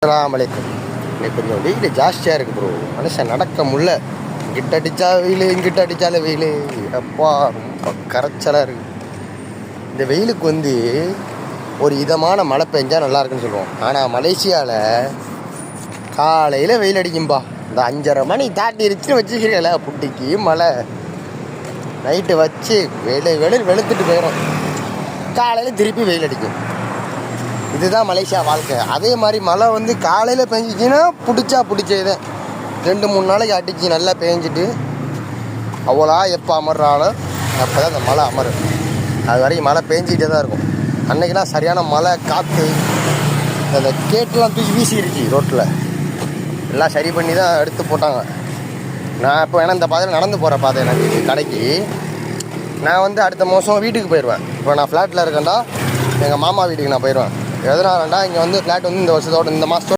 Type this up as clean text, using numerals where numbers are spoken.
அஸ்ஸலாமு அலைக்கும். இன்னைக்கு கொஞ்சம் வெயில் ஜாஸ்தியாக இருக்குது ப்ரோ. மனுஷன் நடக்க முடியல. இங்கிட்ட அடித்தா வெயில், இங்கிட்ட அடித்தாலே வெயில். அப்பா ரொம்ப கரைச்சலாக இருக்குது. இந்த வெயிலுக்கு ஒரு இதமான மழை பெஞ்சால் நல்லா இருக்குன்னு சொல்லுவோம். ஆனால் மலேசியாவில் காலையில் வெயில் அடிக்கும்பா. இந்த 5:30 மணி தாட்டிருச்சுன்னு வச்சுக்கிறீங்கள, புட்டிக்கு மழை நைட்டு வச்சு வெளுத்துட்டு போயிடும். காலையில் திருப்பி வெயில் அடிக்கும். இதுதான் மலேசியா வாழ்க்கை. அதே மாதிரி மழை காலையில் பெஞ்சிச்சின்னா பிடிச்சதே 2-3 நாளைக்கு அடிச்சு நல்லா பெஞ்சிட்டு அவ்வளோ எப்போ அமர்றாலும் அப்போ தான் அந்த மழை அமரும். அது வரைக்கும் மழை பெஞ்சிக்கிட்டே தான் இருக்கும். அன்றைக்கெலாம் சரியான மழை, காற்று, அந்த கேட்டெலாம் தூக்கி வீசிடுச்சு ரோட்டில். எல்லாம் சரி பண்ணி தான் எடுத்து போட்டாங்க. நான் இப்போ ஏன்னா இந்த பாதையில் நடந்து போகிற பாதை எனக்கு கடைக்கு. நான் அடுத்த மாதம் வீட்டுக்கு போயிடுவேன். இப்போ நான் ஃப்ளாட்டில் இருக்கேன்டா, எங்கள் மாமா வீட்டுக்கு நான் போயிடுவேன். எதனாலண்டா இங்கே ஃப்ளாட் இந்த வருஷத்தோட இந்த மாதத்தோட